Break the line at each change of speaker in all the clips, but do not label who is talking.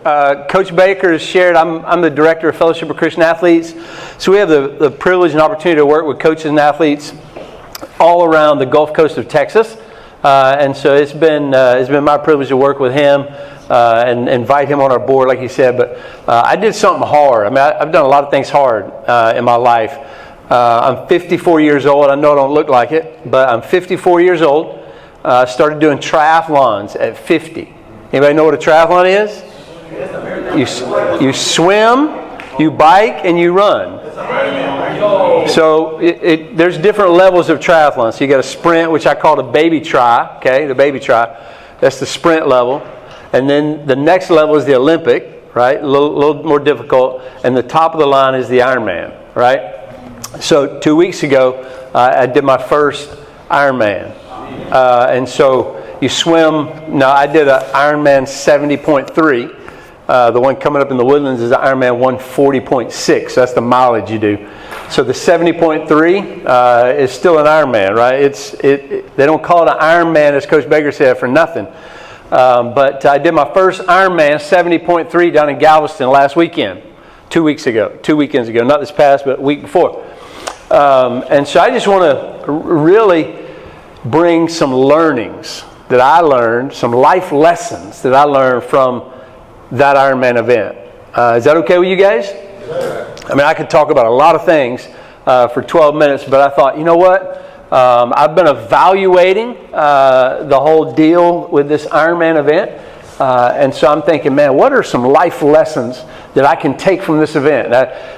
Coach Baker has shared, I'm the director of Fellowship of Christian Athletes. So we have the privilege and opportunity to work with coaches and athletes all around the Gulf Coast of Texas. And so it's been my privilege to work with him and invite him on our board, like he said. But I did something hard. I mean, I've done a lot of things hard in my life. I'm 54 years old. I know I don't look like it, but I'm 54 years old. Started doing triathlons at 50. Anybody know what a triathlon is? You swim, you bike, and you run. So there's different levels of triathlon. So you got a sprint, which I call the baby tri. Okay, the baby tri. That's the sprint level. And then the next level is the Olympic, right? A little more difficult. And the top of the line is the Ironman, right? So 2 weeks ago, I did my first Ironman. And so you swim. Now, I did an Ironman 70.3. The one coming up in the Woodlands is the Ironman 140.6. So that's the mileage you do. So the 70.3 is still an Ironman, right? They don't call it an Ironman, as Coach Baker said, for nothing. But I did my first Ironman 70.3 down in Galveston last weekend, 2 weekends ago, not this past, but the week before. And so I just want to really bring some learnings that I learned, some life lessons that I learned from that Ironman event. Is that okay with you guys? Sure. I mean, I could talk about a lot of things for 12 minutes, but I thought, you know what? I've been evaluating the whole deal with this Ironman event. And so I'm thinking, man, what are some life lessons that I can take from this event?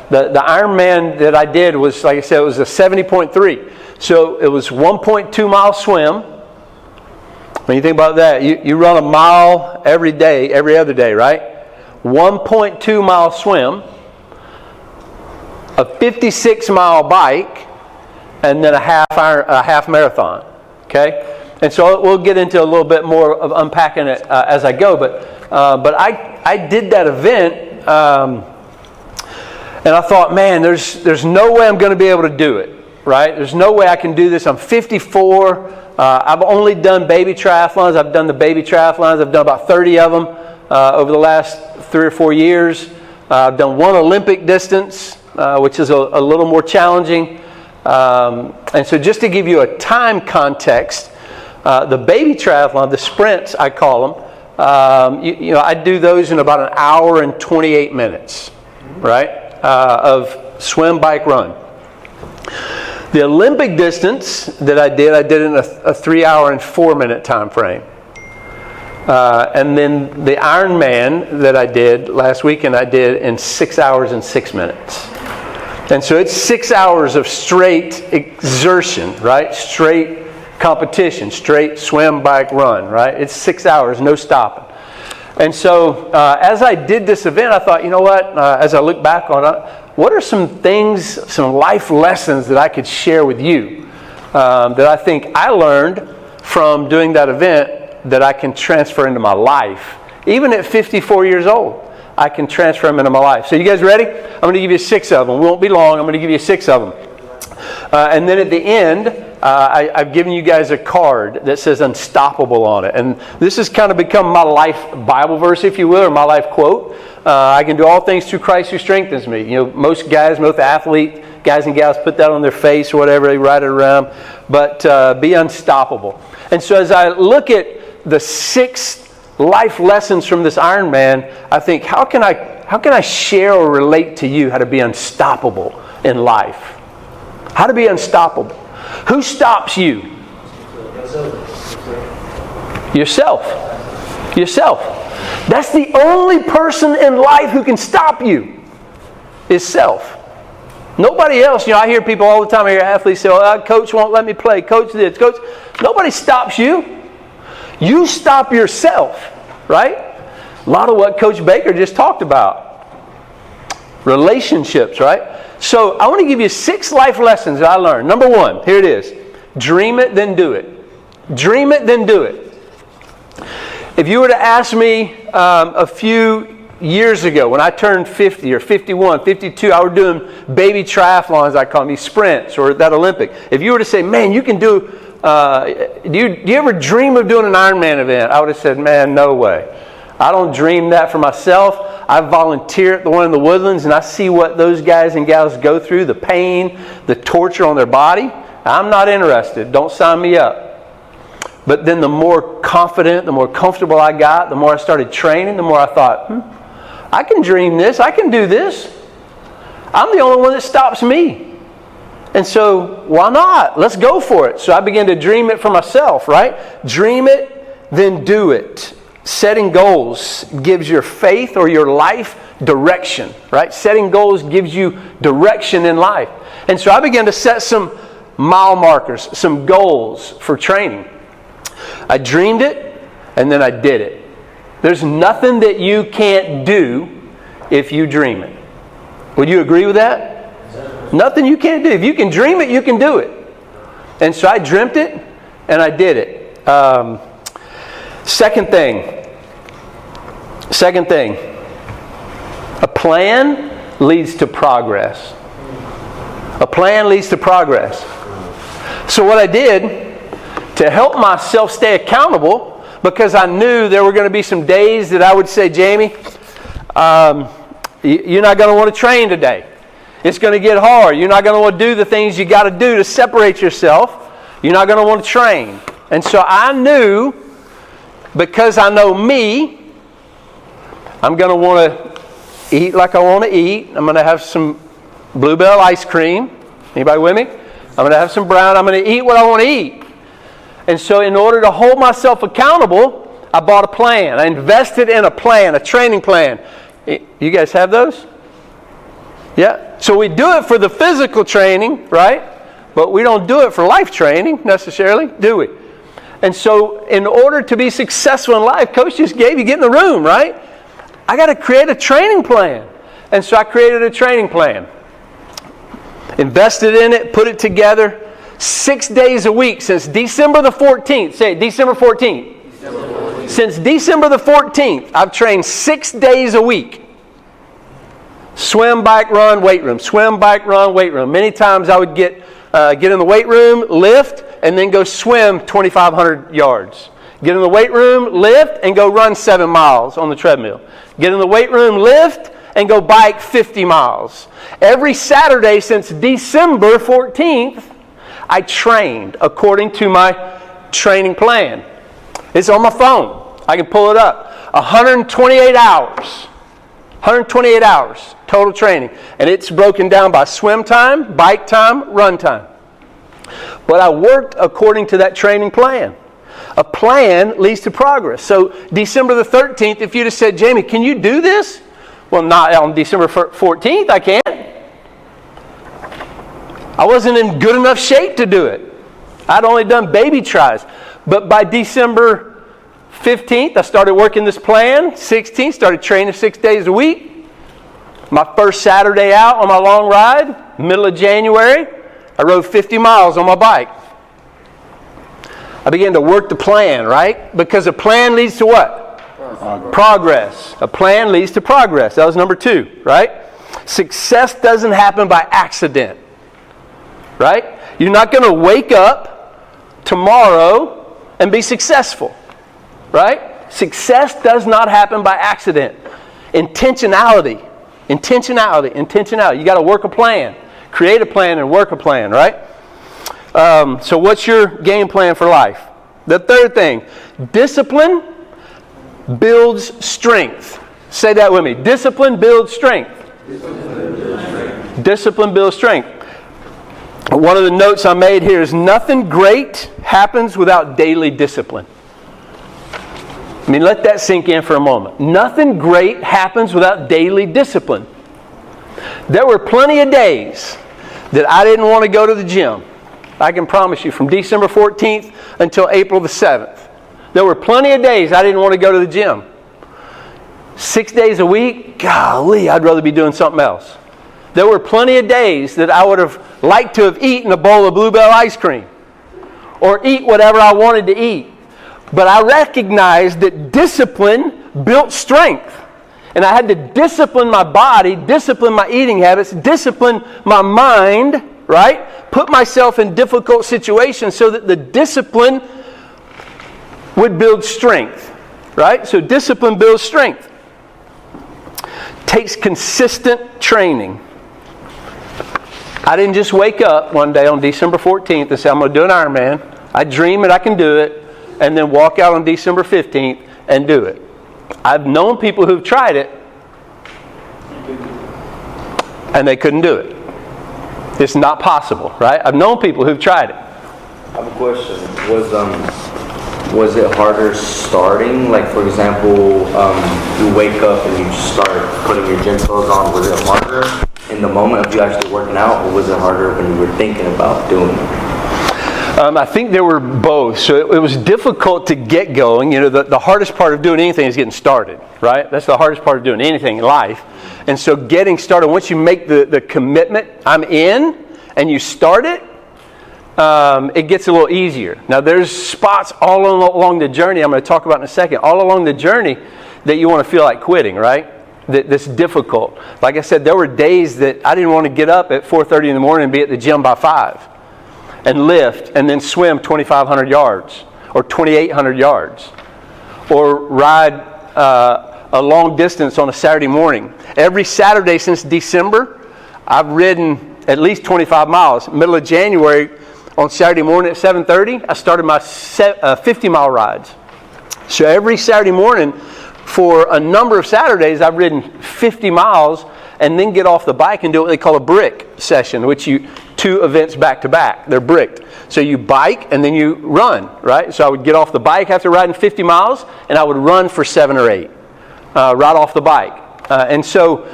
The Ironman that I did was, like I said, it was a 70.3. So it was 1.2 mile swim. When you think about that, you run a mile every day, every other day, right? 1.2 mile swim, a 56 mile bike, and then a half marathon. Okay, and so we'll get into a little bit more of unpacking it as I go. But I did that event, and I thought, man, there's no way I'm going to be able to do it. Right? There's no way I can do this. I'm 54. I've only done baby triathlons. I've done the baby triathlons. I've done about 30 of them over the last 3 or 4 years. I've done one Olympic distance, which is a little more challenging. And so just to give you a time context, the baby triathlon, the sprints I call them, I do those in about 1 hour and 28 minutes, right, of swim, bike, run. The Olympic distance that I did in a 3 hour and 4 minute time frame. And then the Ironman that I did last weekend, I did in 6 hours and 6 minutes. And so it's 6 hours of straight exertion, right? Straight competition, straight swim, bike, run, right? It's 6 hours, no stopping. And so as I did this event, I thought, you know what? As I look back on it, what are some things, some life lessons that I could share with you that I think I learned from doing that event that I can transfer into my life? Even at 54 years old, I can transfer them into my life. So you guys ready? I'm going to give you 6 of them. We won't be long. I'm going to give you 6 of them. And then at the end, I've given you guys a card that says unstoppable on it. And this has kind of become my life Bible verse, if you will, or my life quote. I can do all things through Christ who strengthens me. You know, most athlete guys and gals put that on their face or whatever, they write it around. But be unstoppable. And so as I look at the 6 life lessons from this Ironman, I think, how can I share or relate to you how to be unstoppable in life? How to be unstoppable. Who stops you? Yourself. That's the only person in life who can stop you, is self. Nobody else. I hear people all the time, I hear athletes say, coach won't let me play, coach this, coach. Nobody stops you. You stop yourself, right? A lot of what Coach Baker just talked about. Relationships, right? So I want to give you 6 life lessons that I learned. Number 1, here it is. Dream it, then do it. Dream it, then do it. If you were to ask me a few years ago, when I turned 50 or 51, 52, I was doing baby triathlons, I call them, these sprints, or that Olympic. If you were to say, man, you can do you ever dream of doing an Ironman event? I would have said, man, no way. I don't dream that for myself. I volunteer at the one in the Woodlands, and I see what those guys and gals go through, the pain, the torture on their body. I'm not interested. Don't sign me up. But then the more confident, the more comfortable I got, the more I started training, the more I thought, I can dream this. I can do this. I'm the only one that stops me. And so why not? Let's go for it. So I began to dream it for myself, right? Dream it, then do it. Setting goals gives your faith or your life direction, right? Setting goals gives you direction in life. And so I began to set some mile markers, some goals for training. I dreamed it, and then I did it. There's nothing that you can't do if you dream it. Would you agree with that? Nothing you can't do. If you can dream it, you can do it. And so I dreamt it, and I did it. Second thing. A plan leads to progress. A plan leads to progress. So what I did, to help myself stay accountable, because I knew there were going to be some days that I would say, Jamie, you're not going to want to train today. It's going to get hard. You're not going to want to do the things you got to do to separate yourself. You're not going to want to train. And so I knew, because I know me, I'm going to want to eat like I want to eat. I'm going to have some Bluebell ice cream. Anybody with me? I'm going to have some brown. I'm going to eat what I want to eat. And so in order to hold myself accountable, I bought a plan. I invested in a plan, a training plan. You guys have those? Yeah. So we do it for the physical training, right? But we don't do it for life training necessarily, do we? And so in order to be successful in life, Coach just gave you, get in the room, right? I got to create a training plan. And so I created a training plan. Invested in it, put it together. 6 days a week since December the 14th. Say it, December 14th. December 14th. Since December the 14th, I've trained 6 days a week. Swim, bike, run, weight room. Swim, bike, run, weight room. Many times I would get in the weight room, lift, and then go swim 2,500 yards. Get in the weight room, lift, and go run 7 miles on the treadmill. Get in the weight room, lift, and go bike 50 miles. Every Saturday since December 14th, I trained according to my training plan. It's on my phone. I can pull it up. 128 hours. 128 hours total training. And it's broken down by swim time, bike time, run time. But I worked according to that training plan. A plan leads to progress. So December the 13th, if you'd have said, Jamie, can you do this? Well, not on December 14th, I can't. I wasn't in good enough shape to do it. I'd only done baby tries. But by December 15th, I started working this plan. 16th, started training 6 days a week. My first Saturday out on my long ride, middle of January, I rode 50 miles on my bike. I began to work the plan, right? Because a plan leads to what? Progress. A plan leads to progress. That was number 2, right? Success doesn't happen by accident. Right? You're not going to wake up tomorrow and be successful. Right? Success does not happen by accident. Intentionality. You got to work a plan. Create a plan and work a plan, right? So what's your game plan for life? The third thing, discipline builds strength. Say that with me. Discipline builds strength. Discipline builds strength. One of the notes I made here is nothing great happens without daily discipline. I mean, let that sink in for a moment. Nothing great happens without daily discipline. There were plenty of days that I didn't want to go to the gym. I can promise you, from December 14th until April the 7th. There were plenty of days I didn't want to go to the gym. 6 days a week, golly, I'd rather be doing something else. There were plenty of days that I would have liked to have eaten a bowl of Bluebell ice cream or eat whatever I wanted to eat. But I recognized that discipline built strength. And I had to discipline my body, discipline my eating habits, discipline my mind, right? Put myself in difficult situations so that the discipline would build strength. right? So discipline builds strength. Takes consistent training. I didn't just wake up one day on December 14th and say, I'm going to do an Ironman. I dream it, I can do it, and then walk out on December 15th and do it. I've known people who've tried it, and they couldn't do it. It's not possible, right? I've known people who've tried it.
I have a question. Was it harder starting? Like, for example, you wake up and you start putting your gym clothes on. Was it harder in the moment of you actually working out, or was it harder when you were thinking about doing it?
I think there were both. So it was difficult to get going. You know, the hardest part of doing anything is getting started, right? That's the hardest part of doing anything in life. And so getting started, once you make the commitment, I'm in, and you start it, it gets a little easier. Now, there's spots all along the journey, I'm going to talk about in a second, all along the journey that you want to feel like quitting, right? That's difficult. Like I said, there were days that I didn't want to get up at 4:30 in the morning and be at the gym by 5 and lift and then swim 2,500 yards or 2,800 yards or ride a long distance on a Saturday morning. Every Saturday since December, I've ridden at least 25 miles. Middle of January, on Saturday morning at 7:30, I started my 50-mile rides. So every Saturday morning, for a number of Saturdays, I've ridden 50 miles and then get off the bike and do what they call a brick session, which you 2 events back to back. They're bricked. So you bike and then you run, right? So I would get off the bike after riding 50 miles and I would run for 7 or 8 right off the bike. And so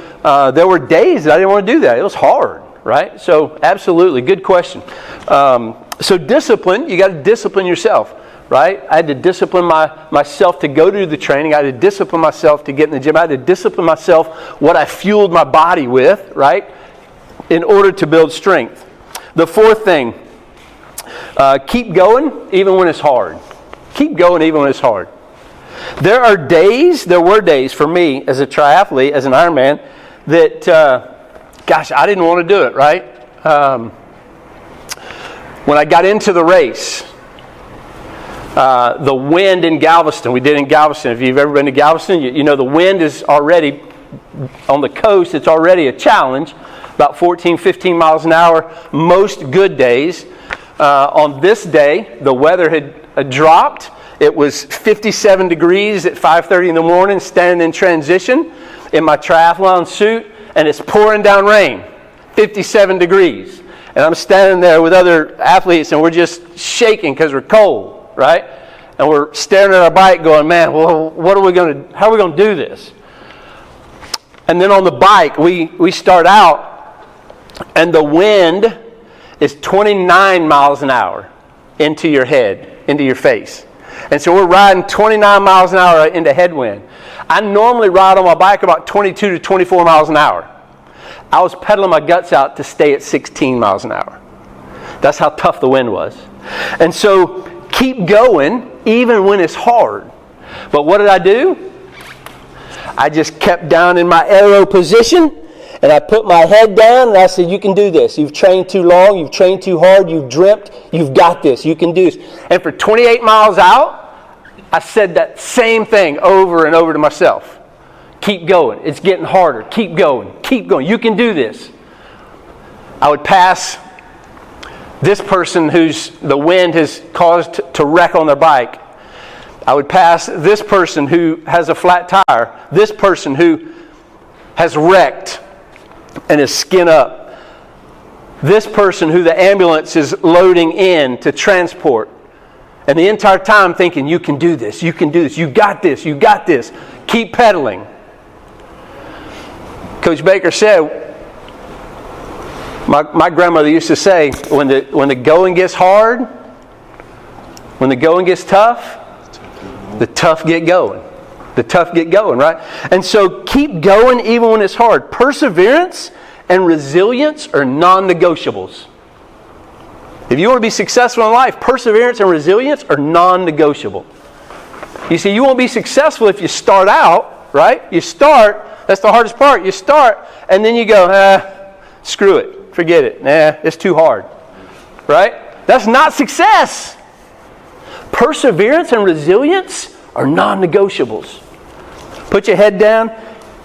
there were days that I didn't want to do that. It was hard, right? So absolutely, good question. So discipline, you got to discipline yourself, right? I had to discipline myself to go to the training. I had to discipline myself to get in the gym. I had to discipline myself what I fueled my body with, right, in order to build strength. The fourth thing, keep going even when it's hard. Keep going even when it's hard. There were days for me as a triathlete, as an Ironman, that, I didn't want to do it, right? When I got into the race, the wind in Galveston, we did in Galveston. If you've ever been to Galveston, you know the wind is already, on the coast, it's already a challenge, about 14, 15 miles an hour, most good days. On this day, the weather had dropped. It was 57 degrees at 5:30 in the morning, standing in transition in my triathlon suit, and it's pouring down rain, 57 degrees. And I'm standing there with other athletes, and we're just shaking because we're cold, right? And we're staring at our bike going, man, well, how are we going to do this? And then on the bike, we start out, and the wind is 29 miles an hour into your head, into your face. And so we're riding 29 miles an hour into headwind. I normally ride on my bike about 22 to 24 miles an hour. I was pedaling my guts out to stay at 16 miles an hour. That's how tough the wind was. And so keep going even when it's hard. But what did I do? I just kept down in my aero position, and I put my head down, and I said, you can do this. You've trained too long. You've trained too hard. You've dreamt. You've got this. You can do this. And for 28 miles out, I said that same thing over and over to myself. Keep going. It's getting harder. Keep going. Keep going. You can do this. I would pass this person who's the wind has caused to wreck on their bike. I would pass this person who has a flat tire. This person who has wrecked and is skin up. This person who the ambulance is loading in to transport. And the entire time thinking, you can do this, you can do this, you got this, you got this. Keep pedaling. Coach Baker said, my grandmother used to say, when the going gets hard, when the going gets tough, the tough get going. The tough get going, right? And so keep going even when it's hard. Perseverance and resilience are non-negotiables. If you want to be successful in life, perseverance and resilience are non-negotiable. You see, you won't be successful if you start out, right? You start, that's the hardest part. You start, and then you go, screw it, forget it. It's too hard, right? That's not success. Perseverance and resilience are non-negotiables. Put your head down.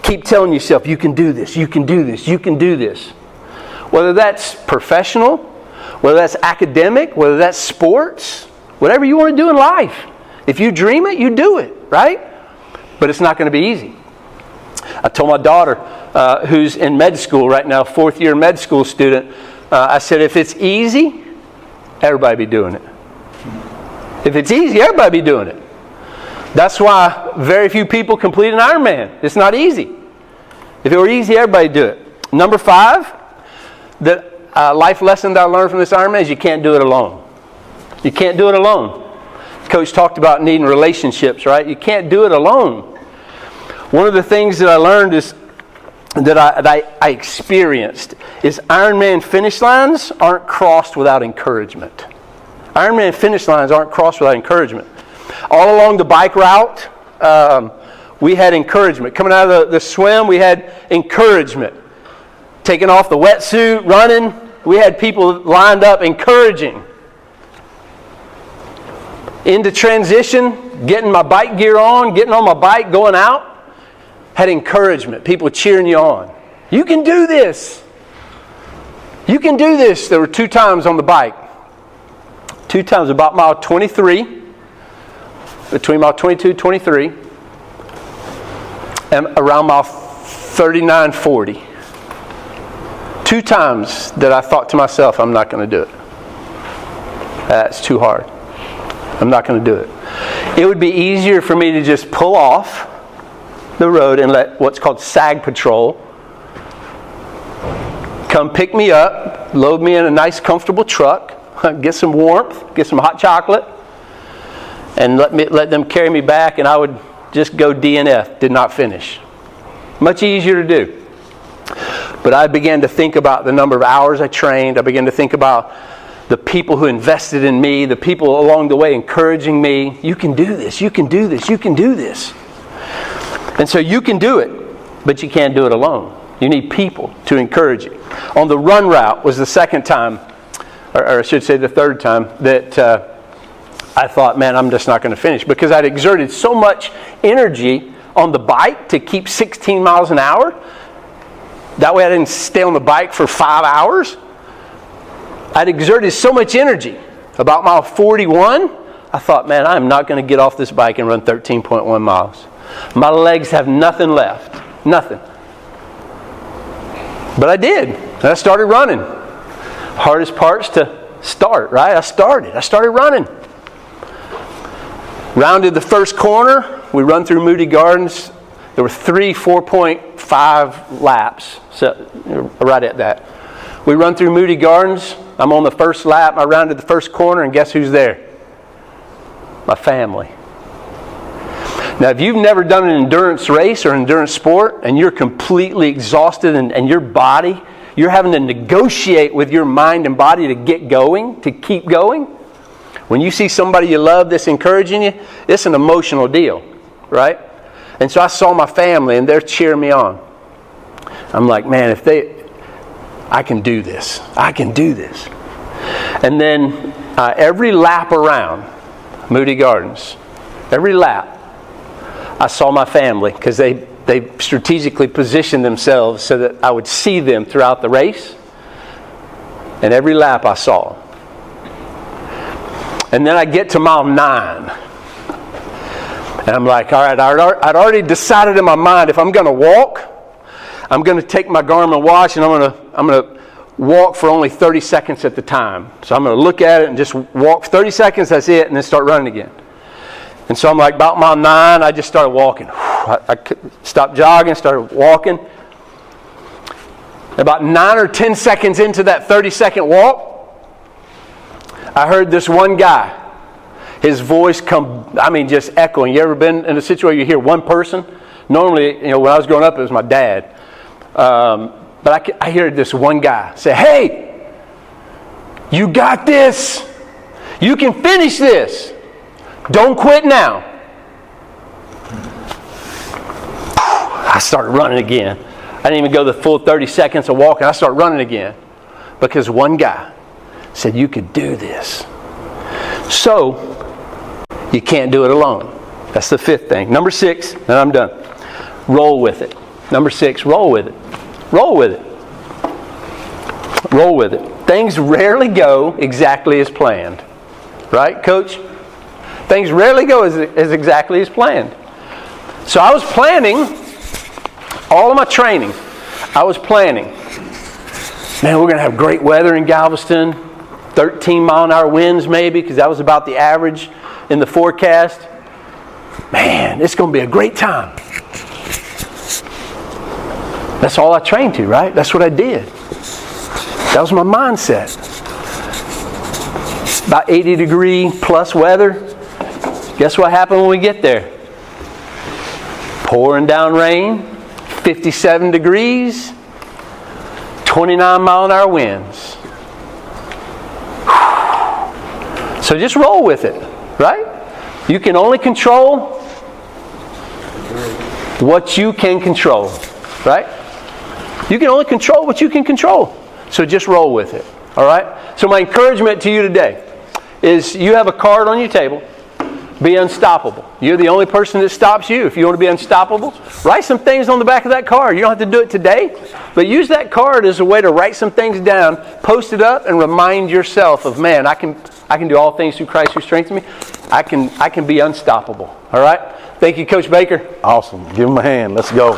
Keep telling yourself, you can do this, you can do this, you can do this. Whether that's professional, whether that's academic, whether that's sports, whatever you want to do in life. If you dream it, you do it, right? But it's not going to be easy. I told my daughter, who's in med school right now, 4th year med school student, I said, if it's easy, everybody be doing it. If it's easy, everybody be doing it. That's why very few people complete an Ironman. It's not easy. If it were easy, everybody do it. Number 5, the life lesson that I learned from this Ironman is you can't do it alone. You can't do it alone. Coach talked about needing relationships, right? You can't do it alone. One of the things that I learned is that I experienced is Ironman finish lines aren't crossed without encouragement. Ironman finish lines aren't crossed without encouragement. All along the bike route, we had encouragement. Coming out of the swim, we had encouragement. Taking off the wetsuit, running, we had people lined up encouraging. Into transition, getting my bike gear on, getting on my bike, going out, had encouragement. People cheering you on. You can do this. You can do this. There were 2 times on the bike. 2 times, about mile 23, between mile 22 and 23, and around mile 39, 40. 2 times that I thought to myself, I'm not going to do it. That's too hard. I'm not going to do it. It would be easier for me to just pull off the road and let what's called SAG patrol come pick me up, load me in a nice comfortable truck, get some warmth, get some hot chocolate, and let them carry me back, and I would just go DNF, did not finish. Much easier to do. But I began to think about the number of hours I trained. I began to think about the people who invested in me, the people along the way encouraging me. You can do this, you can do this, you can do this. And so you can do it, but you can't do it alone. You need people to encourage you. On the run route was the second time, or I should say the third time, that I thought, man, I'm just not going to finish. Because I'd exerted so much energy on the bike to keep 16 miles an hour. That way I didn't stay on the bike for 5 hours. I'd exerted so much energy. About mile 41, I thought, man, I'm not going to get off this bike and run 13.1 miles. My legs have nothing left. Nothing. But I did. And I started running. Hardest part's to start, right? I started running. Rounded the first corner. We run through Moody Gardens. There were 3 4.5 laps. So right at that. We run through Moody Gardens. I'm on the first lap. I rounded the first corner, and guess who's there? My family. Now, if you've never done an endurance race or endurance sport, and you're completely exhausted and your body, you're having to negotiate with your mind and body to get going, to keep going. When you see somebody you love that's encouraging you, it's an emotional deal, right? And so I saw my family, and they're cheering me on. I'm like, man, I can do this. I can do this. And then every lap around Moody Gardens, every lap, I saw my family, because they strategically positioned themselves so that I would see them throughout the race. And every lap I saw them. And then I get to mile 9. And I'm like, all right, I'd already decided in my mind, if I'm going to walk, I'm going to take my Garmin watch, and I'm going to walk for only 30 seconds at the time. So I'm going to look at it and just walk 30 seconds, that's it, and then start running again. And so I'm like, about mile 9, I just started walking. I stopped jogging, started walking. About 9 or 10 seconds into that 30-second walk, I heard this one guy. His voice just echoing. You ever been in a situation where you hear one person? Normally, when I was growing up, it was my dad. But I heard this one guy say, hey, you got this. You can finish this. Don't quit now. I started running again. I didn't even go the full 30 seconds of walking. I started running again. Because one guy said, you could do this. So, you can't do it alone. That's the fifth thing. Number 6, and I'm done. Roll with it. Number 6, roll with it. Roll with it. Roll with it. Things rarely go exactly as planned. Right, Coach? Things rarely go as exactly as planned. So I was planning all of my training. I was planning. Man, we're going to have great weather in Galveston. 13-mile-an-hour winds maybe, because that was about the average in the forecast. Man, it's going to be a great time. That's all I trained to, right? That's what I did. That was my mindset. About 80-degree plus weather. Guess what happened when we get there? Pouring down rain, 57 degrees, 29-mile-an-hour winds. So just roll with it, right? You can only control what you can control, right? You can only control what you can control. So just roll with it, all right? So my encouragement to you today is you have a card on your table. Be unstoppable. You're the only person that stops you. If you want to be unstoppable, write some things on the back of that card. You don't have to do it today, but use that card as a way to write some things down, post it up, and remind yourself of, man, I can do all things through Christ who strengthens me. I can be unstoppable. All right? Thank you, Coach Baker.
Awesome. Give him a hand. Let's go.